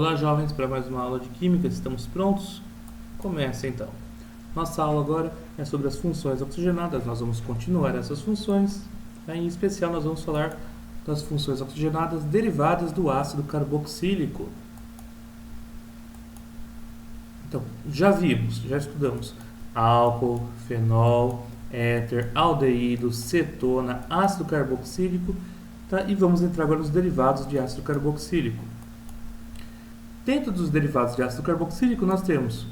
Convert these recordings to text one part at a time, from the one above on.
Olá, jovens, para mais uma aula de Química. Estamos prontos? Começa então. Nossa aula agora é sobre as funções oxigenadas. Nós vamos continuar essas funções. Em especial, nós vamos falar das funções oxigenadas derivadas do ácido carboxílico. Então, já estudamos álcool, fenol, éter, aldeído, cetona, ácido carboxílico, tá? E vamos entrar agora nos derivados de ácido carboxílico. Dentro dos derivados de ácido carboxílico, nós temos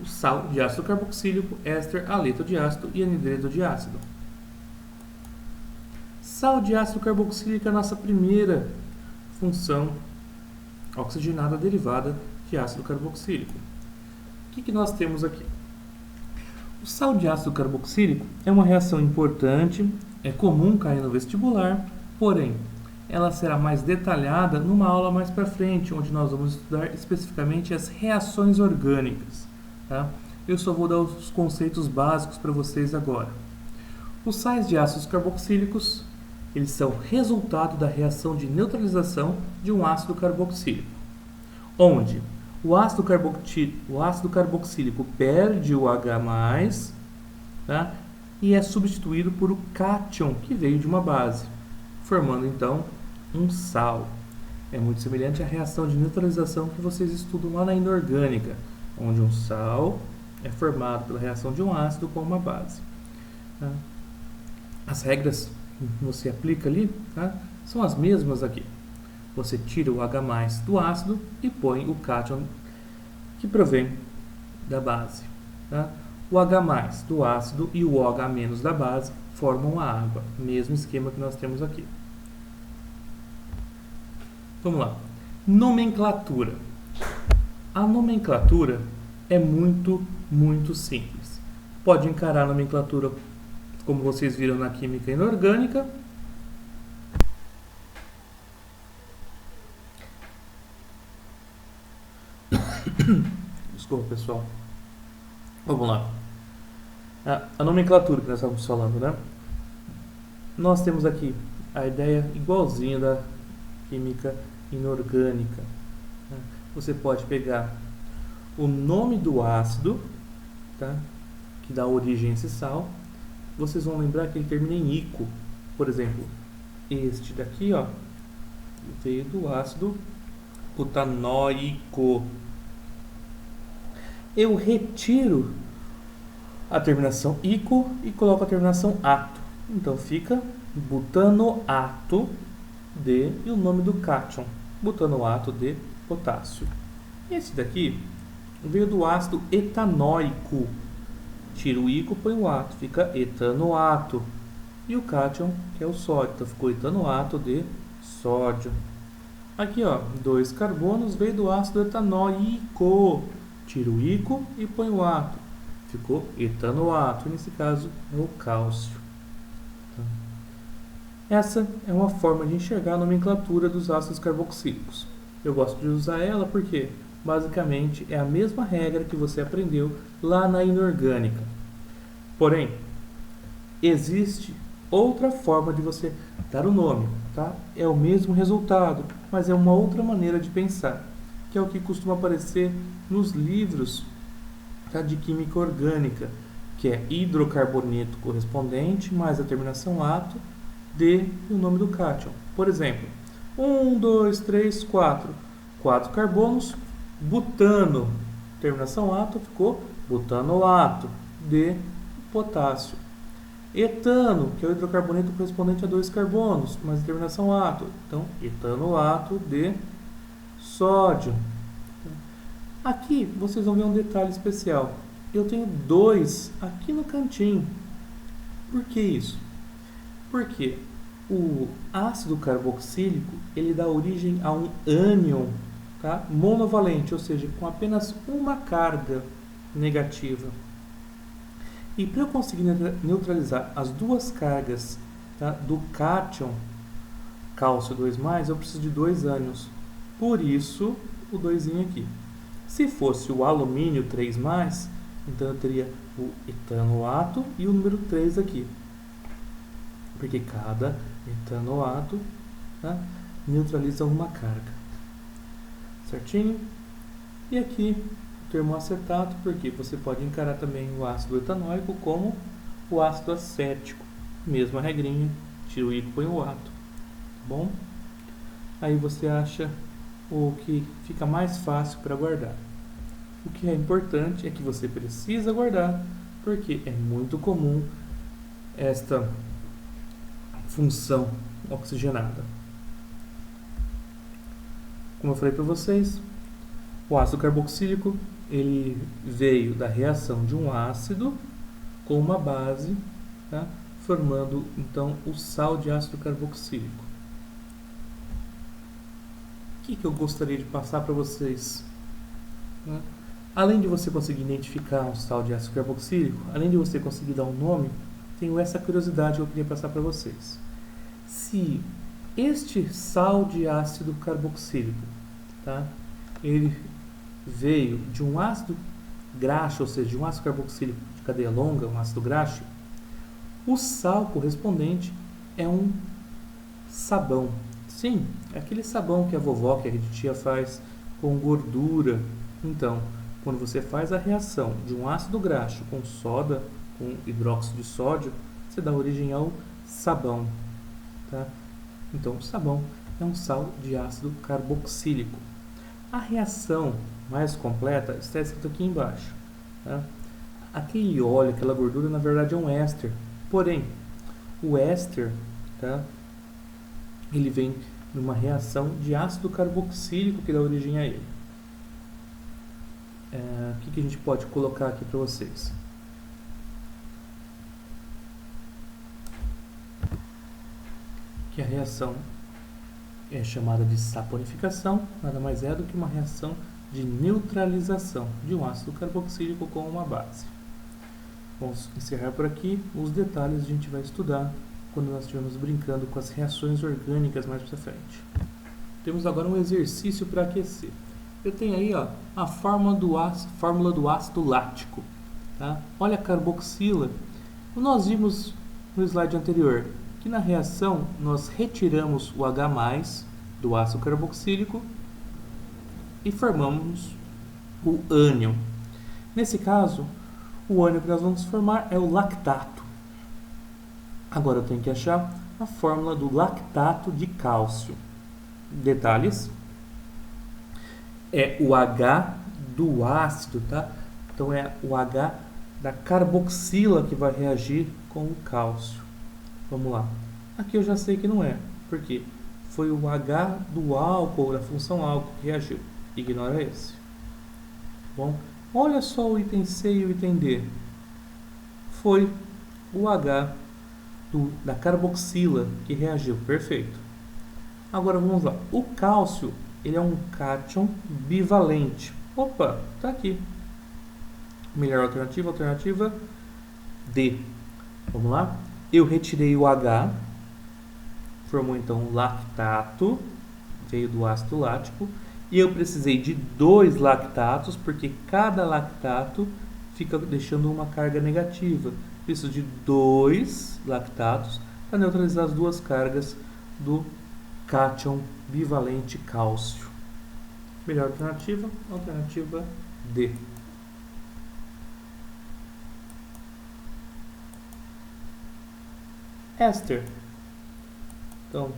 o sal de ácido carboxílico, éster, haleto de ácido e anidreto de ácido. Sal de ácido carboxílico é a nossa primeira função oxigenada derivada de ácido carboxílico. O que nós temos aqui? O sal de ácido carboxílico é uma reação importante, é comum cair no vestibular, porém, ela será mais detalhada numa aula mais para frente, onde nós vamos estudar especificamente as reações orgânicas. Tá? Eu só vou dar os conceitos básicos para vocês agora. Os sais de ácidos carboxílicos, eles são resultado da reação de neutralização de um ácido carboxílico, onde o ácido carboxílico perde o H+, tá? E é substituído por o cátion, que veio de uma base, formando então um sal. É muito semelhante à reação de neutralização que vocês estudam lá na inorgânica, onde um sal é formado pela reação de um ácido com uma base. Tá? As regras que você aplica ali, tá? São as mesmas aqui. Você tira o H+ do ácido e põe o cátion que provém da base. Tá? O H+ do ácido e o OH- da base formam a água. Mesmo esquema que nós temos aqui. Vamos lá. Nomenclatura. A nomenclatura é muito simples. Pode encarar a nomenclatura como vocês viram na química inorgânica. Desculpa, pessoal. Vamos lá. A nomenclatura que nós estamos falando, né? Nós temos aqui a ideia igualzinha da química inorgânica. Você pode pegar o nome do ácido, tá? Que dá origem a esse sal. Vocês vão lembrar que ele termina em ico. Por exemplo, este daqui, ó, veio do ácido butanoico. Eu retiro a terminação ico e coloco a terminação ato. Então fica butanoato de e o nome do cátion, butanoato de potássio. Esse daqui veio do ácido etanóico. Tira o ico, põe o ato, fica etanoato. E o cátion, que é o sódio, então ficou etanoato de sódio. Aqui, ó, 2 carbonos, veio do ácido etanóico. Tira o ico e põe o ato, ficou etanoato. Nesse caso, é o cálcio. Essa é uma forma de enxergar a nomenclatura dos ácidos carboxílicos. Eu gosto de usar ela porque, basicamente, é a mesma regra que você aprendeu lá na inorgânica. Porém, existe outra forma de você dar o nome, tá? É o mesmo resultado, mas é uma outra maneira de pensar, que é o que costuma aparecer nos livros, tá, de química orgânica, que é hidrocarboneto correspondente mais a terminação ato de e o nome do cátion. Por exemplo, 1, 2, 3, 4. 4 carbonos, butano. Terminação ato ficou butanoato de potássio. Etano, que é o hidrocarboneto correspondente a 2 carbonos, mais a terminação ato. Então, etanoato de sódio. Aqui vocês vão ver um detalhe especial. Eu tenho 2 aqui no cantinho. Por que isso? Porque o ácido carboxílico ele dá origem a um ânion, tá? Monovalente, ou seja, com apenas uma carga negativa. E para eu conseguir neutralizar as duas cargas, tá, do cátion, cálcio 2+, eu preciso de 2 ânions. Por isso, o 2 aqui. Se fosse o alumínio 3+, então eu teria o etanoato e o número 3 aqui. Porque cada etanoato, tá, neutraliza uma carga. certinho? E aqui o termoacetato, porque você pode encarar também o ácido etanóico como o ácido acético. Mesma regrinha, tira o I e põe o ato, tá bom? Aí você acha o que fica mais fácil para guardar. O que é importante é que você precisa guardar, porque é muito comum esta função oxigenada. Como eu falei para vocês, o ácido carboxílico ele veio da reação de um ácido com uma base, tá? Formando então o sal de ácido carboxílico. O que eu gostaria de passar para vocês? Além de você conseguir identificar um sal de ácido carboxílico, além de você conseguir dar um nome, tenho essa curiosidade que eu queria passar para vocês. Se este sal de ácido carboxílico, tá? Ele veio de um ácido graxo, ou seja, de um ácido carboxílico de cadeia longa, um ácido graxo, o sal correspondente é um sabão. Sim, é aquele sabão que a vovó, que a tia faz com gordura. Então, quando você faz a reação de um ácido graxo com soda, com hidróxido de sódio, você dá origem ao sabão. Tá? Então, o sabão é um sal de ácido carboxílico. A reação mais completa está escrito aqui embaixo. Tá? Aquele óleo, aquela gordura, na verdade é um éster. Porém, o éster, tá? Ele vem numa reação de ácido carboxílico que dá origem a ele. O que a gente pode colocar aqui para vocês? Que a reação é chamada de saponificação, nada mais é do que uma reação de neutralização de um ácido carboxílico com uma base. Vamos encerrar por aqui. Os detalhes a gente vai estudar quando nós estivermos brincando com as reações orgânicas mais para frente. Temos agora um exercício para aquecer. Eu tenho aí a fórmula do ácido lático. Tá? Olha a carboxila. Nós vimos no slide anterior que na reação nós retiramos o H+, do ácido carboxílico e formamos o ânion. Nesse caso, o ânion que nós vamos formar é o lactato. Agora eu tenho que achar a fórmula do lactato de cálcio. Detalhes: é o H do ácido, tá? Então é o H da carboxila que vai reagir com o cálcio. Vamos lá. Aqui eu já sei que não é, porque foi o H do álcool, da função álcool, que reagiu. Ignora esse. Bom, olha só o item C e o item D. Foi o H da carboxila que reagiu. Perfeito. Agora vamos lá. O cálcio, ele é um cátion bivalente. Opa, tá aqui. Melhor alternativa D. Vamos lá. Eu retirei o H, formou então lactato, veio do ácido lático, e eu precisei de 2 lactatos, porque cada lactato fica deixando uma carga negativa. Preciso de 2 lactatos para neutralizar as duas cargas do cátion bivalente cálcio. Melhor alternativa D. Éster. Então,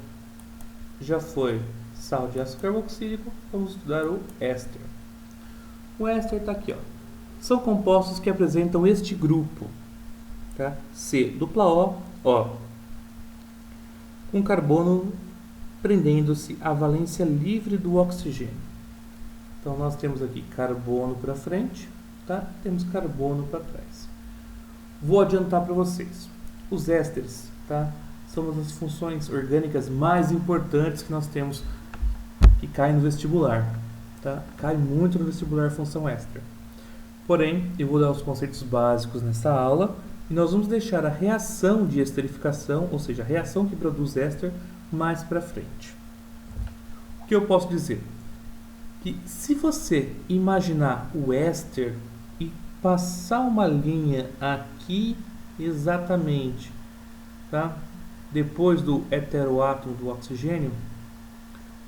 já foi sal de ácido carboxílico, vamos estudar o éster. O éster está aqui, ó. São compostos que apresentam este grupo, tá? C-O, com carbono prendendo-se à valência livre do oxigênio. Então, nós temos aqui carbono para frente, tá? Temos carbono para trás. Vou adiantar para vocês. Os ésteres, tá? São uma das funções orgânicas mais importantes que nós temos, que cai no vestibular, tá? Cai muito no vestibular a função éster. Porém, eu vou dar os conceitos básicos nessa aula e nós vamos deixar a reação de esterificação, ou seja, a reação que produz éster, mais para frente. O que eu posso dizer? Que se você imaginar o éster e passar uma linha aqui exatamente, tá? Depois do heteroátomo do oxigênio,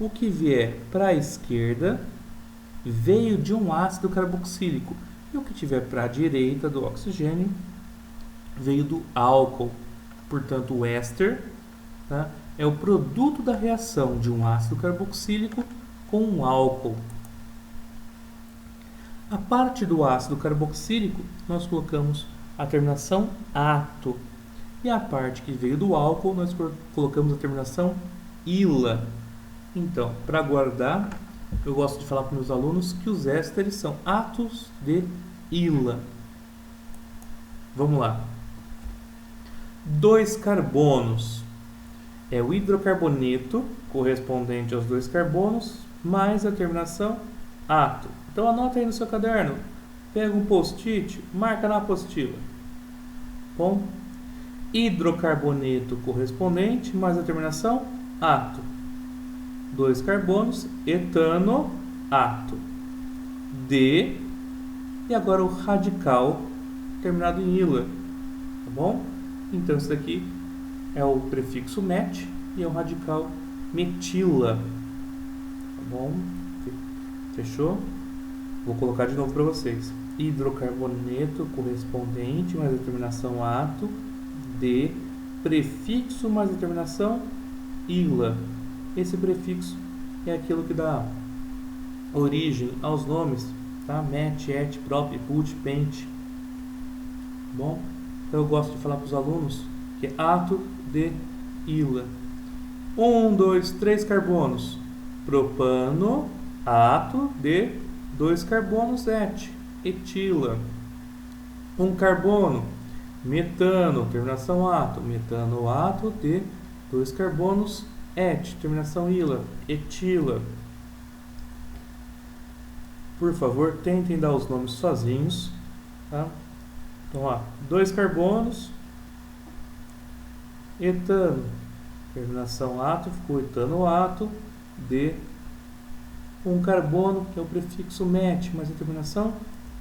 o que vier para a esquerda veio de um ácido carboxílico. E o que tiver para a direita do oxigênio veio do álcool. Portanto, o éster, tá, é o produto da reação de um ácido carboxílico com um álcool. A parte do ácido carboxílico, nós colocamos a terminação ato. E a parte que veio do álcool, nós colocamos a terminação ila. Então, para guardar, eu gosto de falar para meus alunos que os ésteres são átomos de ila. Vamos lá. 2 carbonos é o hidrocarboneto, correspondente aos 2 carbonos, mais a terminação ato. Então anota aí no seu caderno, pega um post-it, marca na apostila. Bom, hidrocarboneto correspondente, mais a terminação ato. 2 carbonos, etano, ato. De, e agora o radical terminado em ila, tá bom? Então isso daqui é o prefixo met e é o radical metila, tá bom? Fechou? Vou colocar de novo para vocês. Hidrocarboneto correspondente mais a terminação ato, de, prefixo mais a terminação ila. Esse prefixo é aquilo que dá origem aos nomes, tá? Met, et, prop, put, pente. Bom, então eu gosto de falar para os alunos que é ato de ila. 1, 2, 3 carbonos. Propano, ato de 2 carbonos, etila. 1 carbono, metano, terminação ato. Metano, ato de 2 carbonos, terminação ila, etila. Por favor, tentem dar os nomes sozinhos, tá? Então, ó, 2 carbonos, etano, terminação ato, ficou etano ato, de 1 carbono, que é o prefixo met, mas a terminação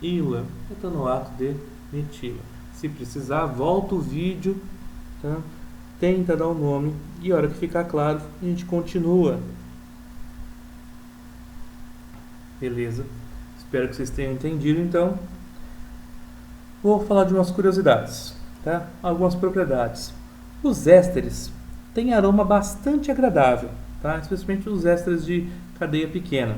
ila, etano ato de metila. Se precisar, volta o vídeo, tá? Tenta dar o nome e a hora que ficar claro, a gente continua. Beleza? Espero que vocês tenham entendido, então. Vou falar de umas curiosidades, tá? Algumas propriedades. Os ésteres têm aroma bastante agradável, tá? Especialmente os ésteres de cadeia pequena.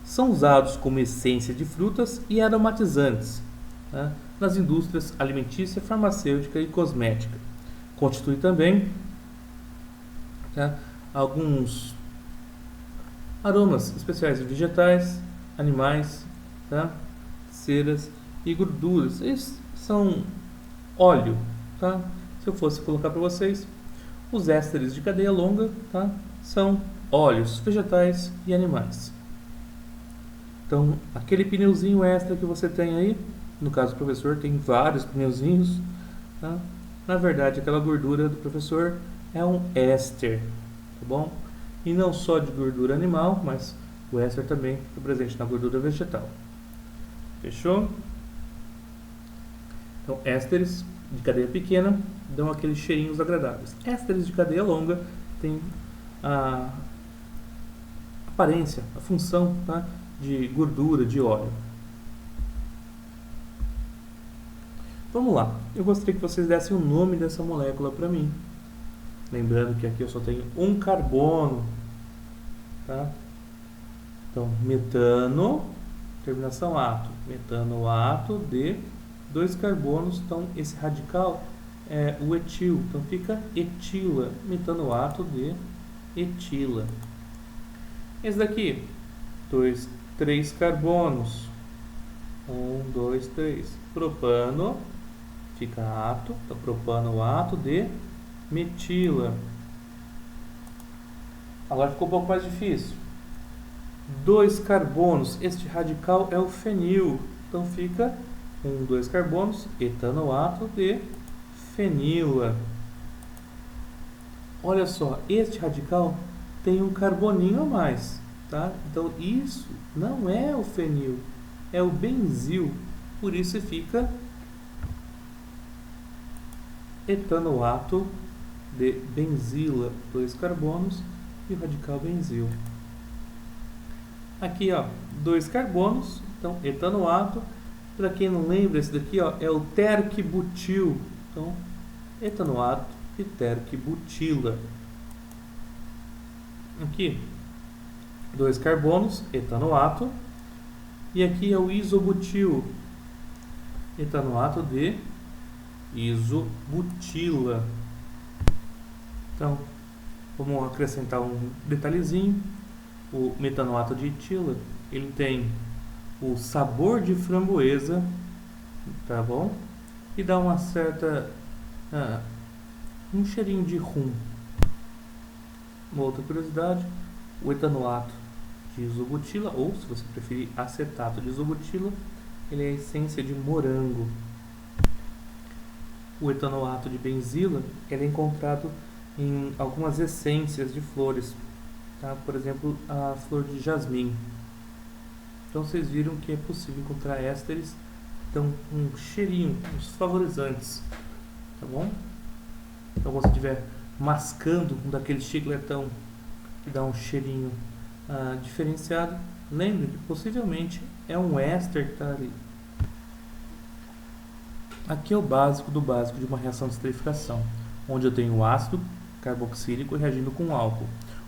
São usados como essência de frutas e aromatizantes, tá? Nas indústrias alimentícia, farmacêutica e cosmética. Constitui também, tá, alguns aromas especiais de vegetais, animais, tá, ceras e gorduras. Esses são óleo, tá? Se eu fosse colocar para vocês, os ésteres de cadeia longa, tá, são óleos vegetais e animais. Então, aquele pneuzinho extra que você tem aí, no caso do professor tem vários pneuzinhos, tá? Na verdade, aquela gordura do professor é um éster, tá bom? E não só de gordura animal, mas o éster também é presente na gordura vegetal. Fechou? Então, ésteres de cadeia pequena dão aqueles cheirinhos agradáveis. Ésteres de cadeia longa têm a aparência, a função, tá, de gordura, de óleo. Vamos lá, eu gostaria que vocês dessem o nome dessa molécula para mim. Lembrando que aqui eu só tenho 1 carbono, tá? Então, metano, terminação ato. Metano ato de 2 carbonos, então esse radical é o etil, então fica etila, metano ato de etila. Esse daqui, 3 carbonos, 1, 2, 3, propano, fica ato, então propano ato de metila. Agora ficou um pouco mais difícil. 2 carbonos, este radical é o fenil, então fica 1, 2 carbonos, etanoato de fenila. Olha só, este radical tem um carboninho a mais, tá? Então isso não é o fenil, é o benzil, por isso fica etanoato de benzila, 2 carbonos e o radical benzil. Aqui, ó, 2 carbonos, então etanoato. Para quem não lembra, esse daqui, ó, é o terquibutil. Então, etanoato e terquibutila. Aqui, 2 carbonos, etanoato. E aqui é o isobutil, etanoato de isobutila. Então, vamos acrescentar um detalhezinho. O metanoato de etila, ele tem o sabor de framboesa, tá bom? E dá uma certa um cheirinho de rum. Uma outra curiosidade, o etanoato de isobutila, ou se você preferir acetato de isobutila, ele é a essência de morango. O etanoato de benzila, ele é encontrado em algumas essências de flores, tá? Por exemplo, a flor de jasmim. Então vocês viram que é possível encontrar ésteres que dão um cheirinho, uns favorizantes, tá bom? Então, quando você estiver mascando um daquele chicletão que dá um cheirinho diferenciado, lembre que possivelmente é um éster que está ali. Aqui é o básico do básico de uma reação de esterificação, onde eu tenho o ácido carboxílico reagindo com álcool.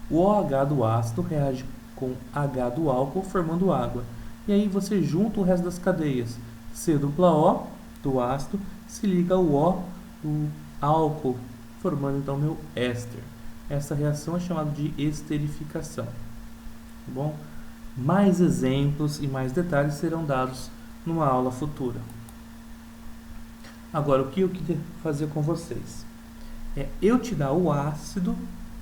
O OH do ácido reage com H do álcool, formando água. E aí você junta o resto das cadeias. C dupla O do ácido se liga ao O do álcool, formando então meu éster. Essa reação é chamada de esterificação. Tá bom? Mais exemplos e mais detalhes serão dados numa aula futura. Agora, o que eu queria fazer com vocês é eu te dar o ácido,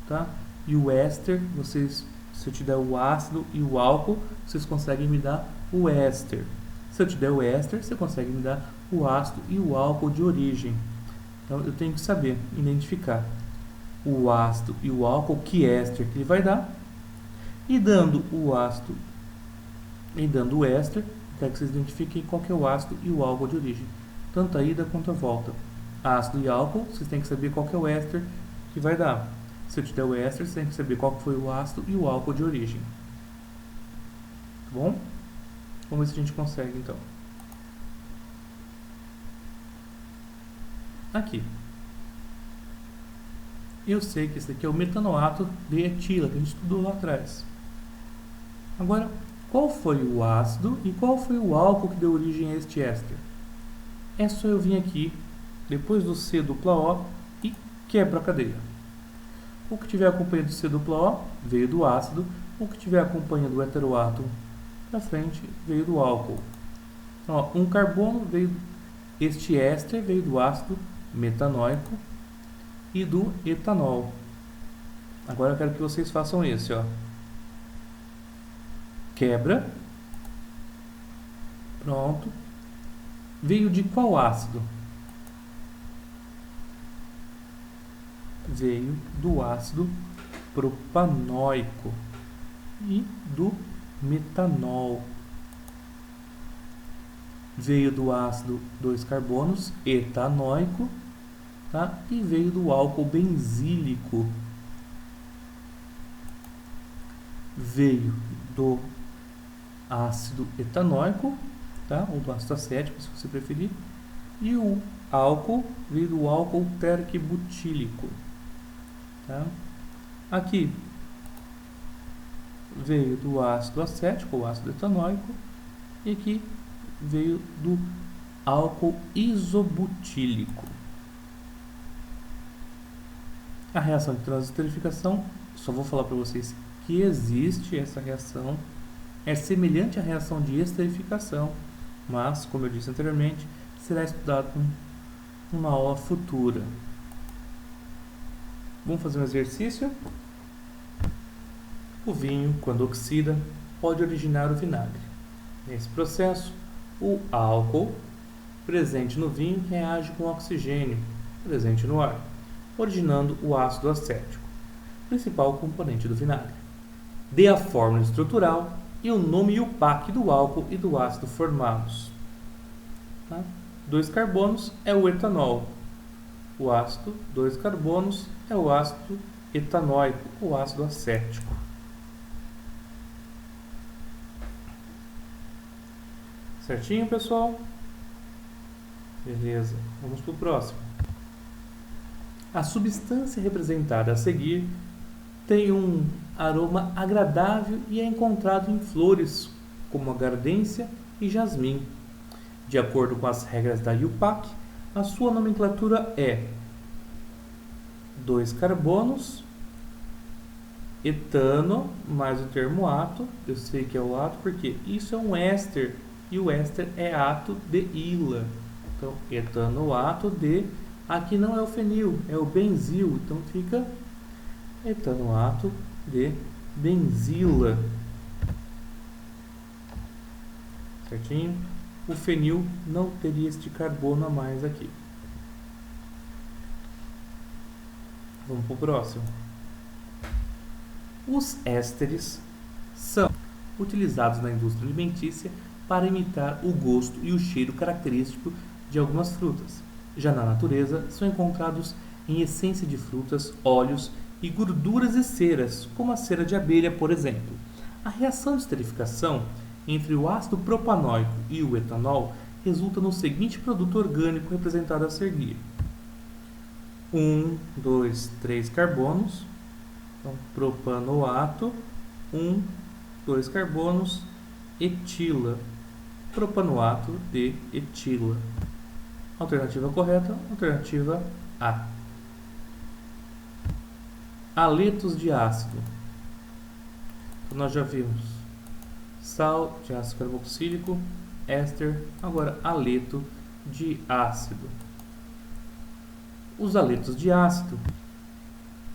tá? E o éster, vocês, se eu te der o ácido e o álcool, vocês conseguem me dar o éster. Se eu te der o éster, você consegue me dar o ácido e o álcool de origem. Então, eu tenho que saber identificar o ácido e o álcool, que éster que ele vai dar. E dando o ácido e dando o éster, quero que vocês identifiquem qual que é o ácido e o álcool de origem. Tanto a ida quanto a volta. Ácido e álcool, vocês têm que saber qual que é o éster que vai dar. Se eu te der o éster, você tem que saber qual que foi o ácido e o álcool de origem. Tá bom? Vamos ver se a gente consegue, então. Aqui. Eu sei que esse aqui é o metanoato de etila, que a gente estudou lá atrás. Agora, qual foi o ácido e qual foi o álcool que deu origem a este éster? É só eu vir aqui, depois do C dupla O, e quebro a cadeia. O que tiver acompanhando do C dupla O veio do ácido, o que tiver acompanhando do heteroátomo para frente veio do álcool. Então, ó, um carbono veio, este éster veio do ácido metanóico e do etanol. Agora eu quero que vocês façam esse, ó. Quebra. Pronto. Veio de qual ácido? Veio do ácido propanóico e do metanol. Veio do ácido 2 carbonos etanóico, tá? E veio do álcool benzílico. Veio do ácido etanóico, tá? Ou do ácido acético, se você preferir. E o álcool veio do álcool terquibutílico, tá? Aqui veio do ácido acético, ou ácido etanóico, e aqui veio do álcool isobutílico. A reação de transesterificação, só vou falar para vocês que existe essa reação, é semelhante à reação de esterificação, mas, como eu disse anteriormente, será estudado numa aula futura. Vamos fazer um exercício? O vinho, quando oxida, pode originar o vinagre. Nesse processo, o álcool presente no vinho reage com o oxigênio presente no ar, originando o ácido acético, principal componente do vinagre. Dê a fórmula estrutural e o nome e o pH do álcool e do ácido formados. 2 carbonos é o etanol. O ácido 2 carbonos é o ácido etanóico, o ácido acético. Certinho, pessoal? Beleza, vamos para o próximo. A substância representada a seguir tem um aroma agradável e é encontrado em flores como a gardência e jasmim. De acordo com as regras da IUPAC, a sua nomenclatura é 2 carbonos, etano mais o termo ato. Eu sei que é o ato porque isso é um éster e o éster é ato de ila. Então, etanoato de, aqui não é o fenil, é o benzil, então fica etanoato de benzila. Certinho? O fenil não teria este carbono a mais aqui. Vamos para o próximo. Os ésteres são utilizados na indústria alimentícia para imitar o gosto e o cheiro característico de algumas frutas. Já na natureza, são encontrados em essência de frutas, óleos e gorduras e ceras, como a cera de abelha, por exemplo. A reação de esterificação entre o ácido propanóico e o etanol resulta no seguinte produto orgânico representado a seguir: 1, 2, 3 carbonos, então, propanoato, 1, 2 carbonos, etila, propanoato de etila. Alternativa correta, alternativa A. Haletos de ácido. Então, nós já vimos sal de ácido carboxílico, éster, agora haleto de ácido. Os haletos de ácido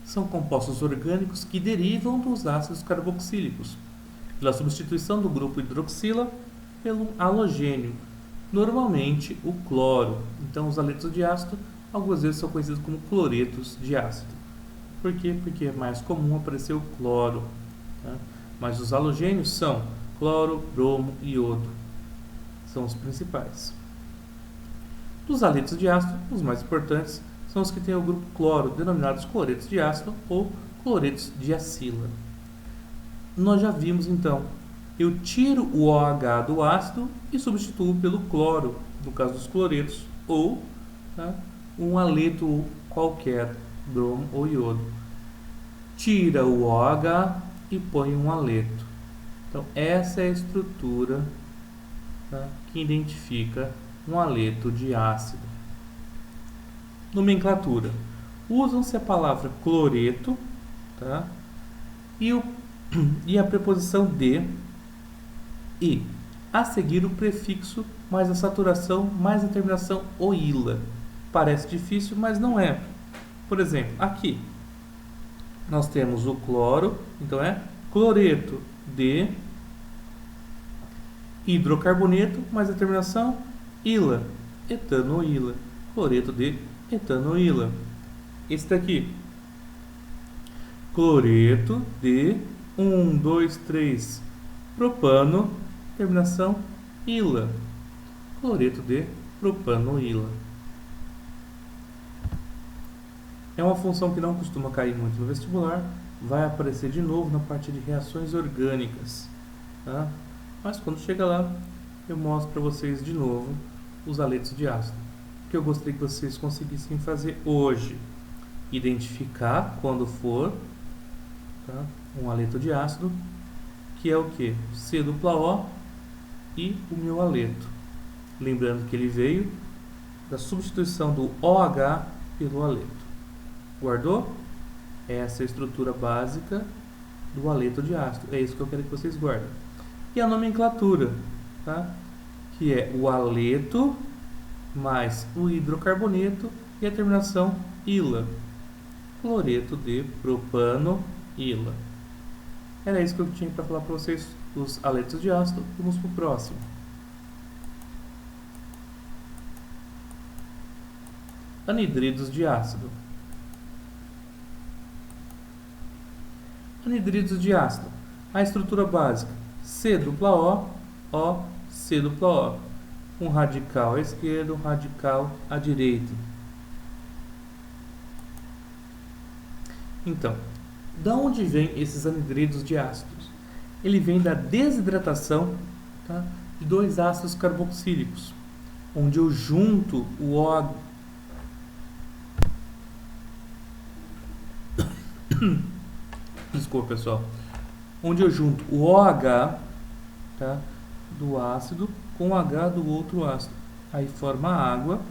são compostos orgânicos que derivam dos ácidos carboxílicos, pela substituição do grupo hidroxila pelo halogênio, normalmente o cloro. Então, os haletos de ácido algumas vezes são conhecidos como cloretos de ácido. Por quê? Porque é mais comum aparecer o cloro, tá? Mas os halogênios são cloro, bromo e iodo. São os principais. Dos haletos de ácido, os mais importantes são os que têm o grupo cloro, denominados cloretos de ácido ou cloretos de acila. Nós já vimos então, eu tiro o OH do ácido e substituo pelo cloro, no caso dos cloretos, ou tá, um haleto qualquer, bromo ou iodo. Tira o OH e põe um haleto. Então, essa é a estrutura, tá, que identifica um haleto de ácido. Nomenclatura. Usam-se a palavra cloreto, tá, e a preposição de, e a seguir o prefixo mais a saturação mais a terminação oila. Parece difícil, mas não é. Por exemplo, aqui nós temos o cloro, então é cloreto de hidrocarboneto mais a terminação ila, etanoíla, cloreto de etanoíla. Esse daqui, cloreto de 1, 2, 3 propano, terminação ila, cloreto de propanoíla. É uma função que não costuma cair muito no vestibular, vai aparecer de novo na parte de reações orgânicas, tá? Mas quando chega lá, eu mostro para vocês de novo os haletos de ácido, que eu gostaria que vocês conseguissem fazer hoje. Identificar quando for, tá, um haleto de ácido, que é o que? C dupla O e o meu haleto. Lembrando que ele veio da substituição do OH pelo haleto. Guardou? Essa é a estrutura básica do haleto de ácido. É isso que eu quero que vocês guardem. E a nomenclatura, tá? Que é o haleto mais o hidrocarboneto e a terminação ila, cloreto de propanoíla. Era isso que eu tinha para falar para vocês dos haletos de ácido. Vamos para o próximo. Anidridos de ácido. Anidridos de ácido. A estrutura básica: C dupla O, C dupla O. Um radical à esquerda, um radical à direita. Então, da onde vem esses anidridos de ácidos? Ele vem da desidratação, tá, de dois ácidos carboxílicos, onde eu junto o O. Desculpa, pessoal. Onde eu junto o OH, tá, do ácido com o H do outro ácido. Aí forma água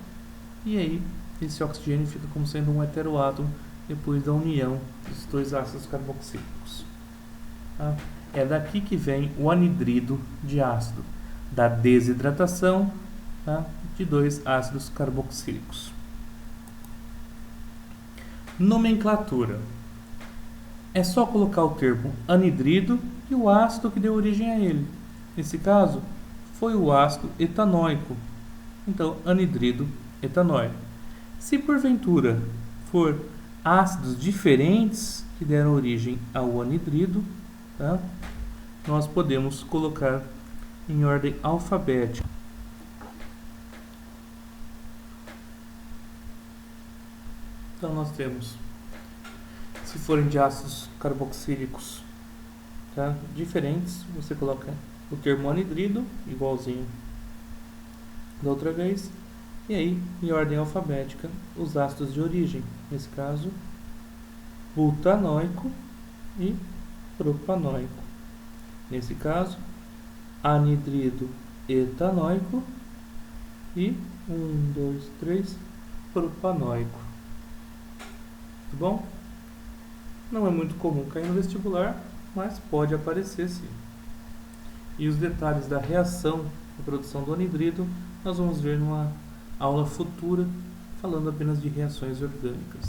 e aí esse oxigênio fica como sendo um heteroátomo depois da união dos dois ácidos carboxílicos. Tá? É daqui que vem o anidrido de ácido, da desidratação, tá, de dois ácidos carboxílicos. Nomenclatura. É só colocar o termo anidrido e o ácido que deu origem a ele. Nesse caso, foi o ácido etanóico. Então, anidrido etanóico. Se porventura for ácidos diferentes que deram origem ao anidrido, tá, nós podemos colocar em ordem alfabética. Então, nós temos, se forem de ácidos carboxílicos, tá, diferentes, você coloca o termo anidrido, igualzinho da outra vez, e aí, em ordem alfabética, os ácidos de origem, nesse caso, butanóico e propanóico. Nesse caso, anidrido etanóico e 1, 2, 3, propanóico. Tá bom? Não é muito comum cair no vestibular, mas pode aparecer sim. E os detalhes da reação da produção do anidrido nós vamos ver numa aula futura, falando apenas de reações orgânicas.